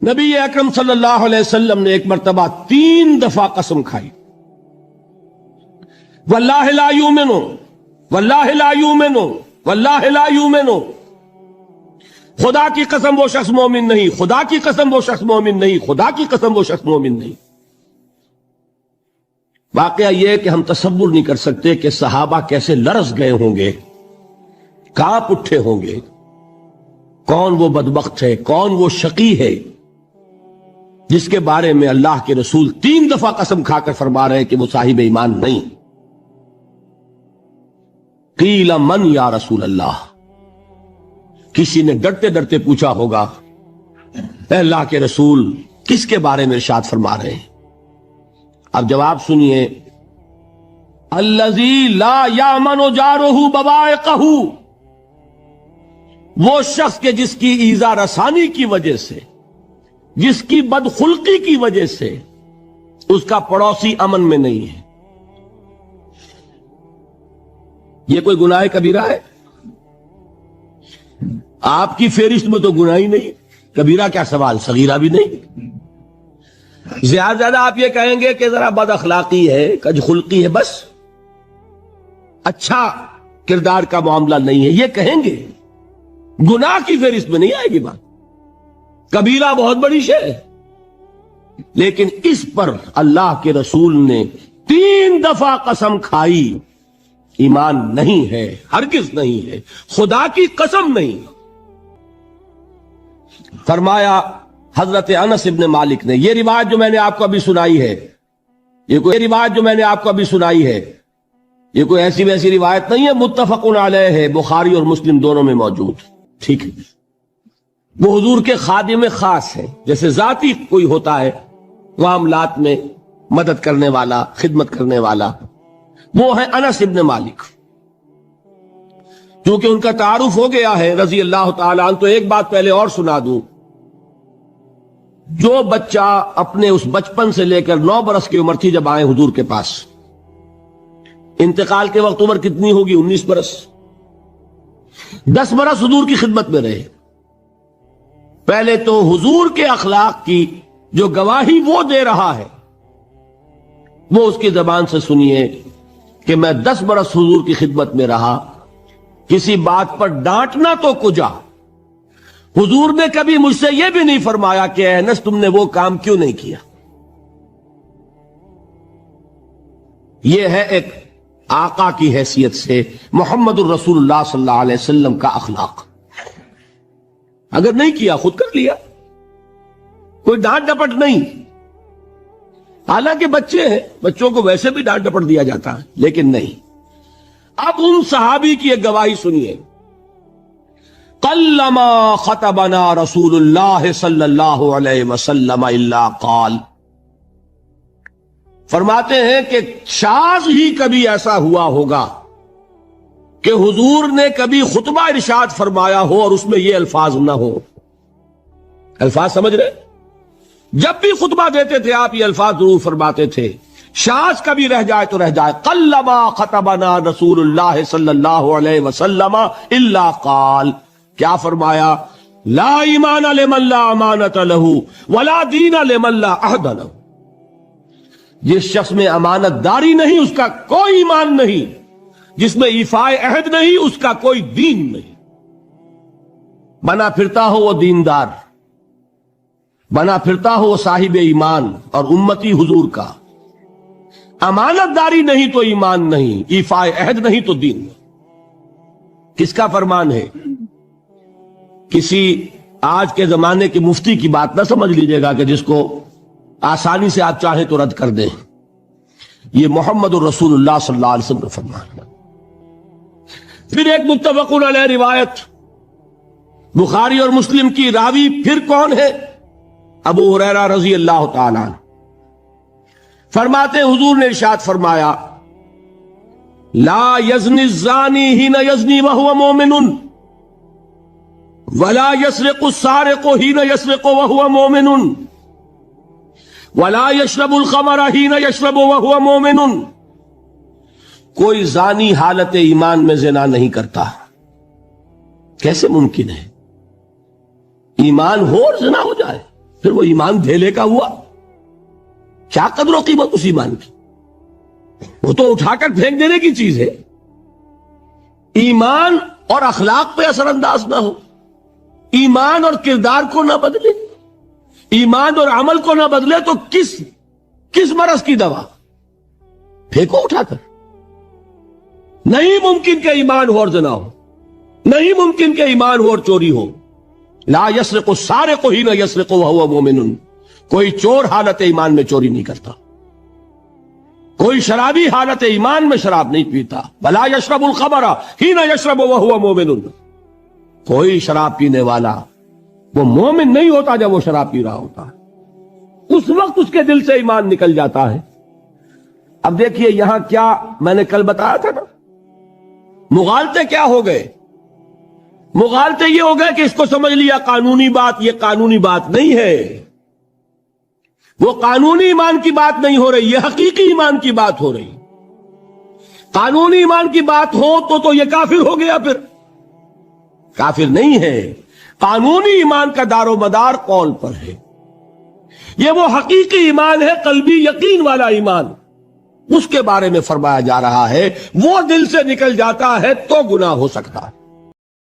نبی اکرم صلی اللہ علیہ وسلم نے ایک مرتبہ 3 دفعہ قسم کھائی، واللہ لا یؤمنو، واللہ لا یؤمنو، واللہ لا یؤمنو، خدا کی قسم وہ شخص مومن نہیں، خدا کی قسم وہ شخص مومن نہیں، خدا کی قسم وہ شخص مومن نہیں۔ واقعہ یہ ہے کہ ہم تصور نہیں کر سکتے کہ صحابہ کیسے لرز گئے ہوں گے، کانپ اٹھے ہوں گے، کون وہ بدبخت ہے، کون وہ شقی ہے جس کے بارے میں اللہ کے رسول 3 دفعہ قسم کھا کر فرما رہے ہیں کہ وہ صاحب ایمان نہیں۔ قیل من یا رسول اللہ، کسی نے ڈرتے ڈرتے پوچھا ہوگا اے اللہ کے رسول کس کے بارے میں ارشاد فرما رہے ہیں؟ اب جواب سنیے، الذی لا یامن جارہ بوائقہ، وہ شخص کے جس کی ایذا رسانی کی وجہ سے، جس کی بدخلقی کی وجہ سے اس کا پڑوسی امن میں نہیں ہے۔ یہ کوئی گناہ کبیرہ ہے؟ آپ کی فہرست میں تو گناہ ہی نہیں، کبیرہ کیا سوال، صغیرہ بھی نہیں۔ زیادہ آپ یہ کہیں گے کہ ذرا بد اخلاقی ہے، کج خلقی ہے، بس اچھا کردار کا معاملہ نہیں ہے، یہ کہیں گے، گناہ کی فہرست میں نہیں آئے گی بات۔ کبیرہ بہت بڑی شے ہے، لیکن اس پر اللہ کے رسول نے 3 دفعہ قسم کھائی، ایمان نہیں ہے، ہرگز نہیں ہے، خدا کی قسم نہیں۔ فرمایا حضرت انس ابن مالک نے، یہ روایت جو میں نے آپ کو ابھی سنائی ہے، یہ کوئی ایسی ویسی روایت نہیں ہے، متفق علیہ ہے، بخاری اور مسلم دونوں میں موجود، ٹھیک ہے۔ وہ حضور کے خادم خاص ہیں، جیسے ذاتی کوئی ہوتا ہے معاملات میں مدد کرنے والا، خدمت کرنے والا، وہ ہے انس ابن مالک۔ چونکہ ان کا تعارف ہو گیا ہے رضی اللہ تعالیٰ عنہ، تو ایک بات پہلے اور سنا دوں، جو بچہ اپنے اس بچپن سے لے کر 9 برس کی عمر تھی جب آئے حضور کے پاس، انتقال کے وقت عمر کتنی ہوگی؟ 19 برس، 10 برس حضور کی خدمت میں رہے۔ پہلے تو حضور کے اخلاق کی جو گواہی وہ دے رہا ہے وہ اس کی زبان سے سنیے کہ میں 10 برس حضور کی خدمت میں رہا، کسی بات پر ڈانٹنا تو کجا، حضور نے کبھی مجھ سے یہ بھی نہیں فرمایا کہ اے انس تم نے وہ کام کیوں نہیں کیا۔ یہ ہے ایک آقا کی حیثیت سے محمد الرسول اللہ صلی اللہ علیہ وسلم کا اخلاق۔ اگر نہیں کیا خود کر لیا، کوئی ڈانٹ ڈپٹ نہیں۔ حالانکہ بچے ہیں، بچوں کو ویسے بھی ڈانٹ ڈپٹ دیا جاتا ہے، لیکن نہیں۔ اب ان صحابی کی ایک گواہی سنیے، قلما خطبنا رسول اللہ صلی اللہ علیہ وسلم الا قال، فرماتے ہیں کہ شاذ ہی کبھی ایسا ہوا ہوگا کہ حضور نے کبھی خطبہ ارشاد فرمایا ہو اور اس میں یہ الفاظ نہ ہو۔ الفاظ سمجھ رہے؟ جب بھی خطبہ دیتے تھے آپ یہ الفاظ ضرور فرماتے تھے، شاذ کبھی رہ جائے تو رہ جائے، قلما خطبنا رسول اللہ صلی اللہ علیہ وسلم الا قال، کیا فرمایا؟ لا ایمان لمن لا امانت لہ ولا دین لمن لا عہد لہ، جس شخص میں امانت داری نہیں اس کا کوئی ایمان نہیں، جس میں ایفاء عہد نہیں اس کا کوئی دین نہیں۔ بنا پھرتا ہو وہ دیندار، بنا پھرتا ہو وہ صاحب ایمان اور امتی حضور کا، امانت داری نہیں تو ایمان نہیں، ایفاء عہد نہیں تو دین نہیں۔ کس کا فرمان ہے؟ کسی آج کے زمانے کے مفتی کی بات نہ سمجھ لیجئے گا کہ جس کو آسانی سے آپ چاہیں تو رد کر دیں، یہ محمد الرسول اللہ صلی اللہ علیہ وسلم کا فرمان ہے۔ پھر ایک متفق علیہ روایت بخاری اور مسلم کی، راوی پھر کون ہے؟ ابو ہریرہ رضی اللہ تعالیٰ عنہ، فرماتے حضور نے ارشاد فرمایا لا یزنی الزانی حین یزنی وہو مومن ولا یسرق السارق حین یسرق وہو مومن ولا یشرب الخمر حین یشرب وہو مومن، کوئی زانی حالت ایمان میں زنا نہیں کرتا۔ کیسے ممکن ہے؟ ایمان ہو اور زنا ہو جائے؟ پھر وہ ایمان دھیلے کا ہوا؟ کیا قدر و قیمت اس ایمان کی؟ وہ تو اٹھا کر پھینک دینے کی چیز ہے۔ ایمان اور اخلاق پہ اثر انداز نہ ہو، ایمان اور کردار کو نہ بدلے، ایمان اور عمل کو نہ بدلے تو کس مرض کی دوا؟ پھینکو اٹھا کر۔ نہیں ممکن کہ ایمان ہو اور زنا ہو، نہیں ممکن کہ ایمان ہو اور چوری ہو۔ لا یسرق السارق حین یسرق وہو مومن، کوئی چور حالت ایمان میں چوری نہیں کرتا، کوئی شرابی حالت ایمان میں شراب نہیں پیتا۔ ولا یشرب الخمر حین یشرب وہو مومن، کوئی شراب پینے والا وہ مومن نہیں ہوتا جب وہ شراب پی رہا ہوتا ہے، اس وقت اس کے دل سے ایمان نکل جاتا ہے۔ اب دیکھیے یہاں کیا میں نے کل بتایا تھا نا، مغالطے کیا ہو گئے؟ مغالطے یہ ہو گئے کہ اس کو سمجھ لیا قانونی بات، یہ قانونی بات نہیں ہے، وہ قانونی ایمان کی بات نہیں ہو رہی، یہ حقیقی ایمان کی بات ہو رہی۔ قانونی ایمان کی بات ہو تو یہ کافر ہو گیا، پھر کافر نہیں ہے۔ قانونی ایمان کا دار و مدار قول پر ہے، یہ وہ حقیقی ایمان ہے، قلبی یقین والا ایمان، اس کے بارے میں فرمایا جا رہا ہے وہ دل سے نکل جاتا ہے تو گناہ ہو سکتا ہے۔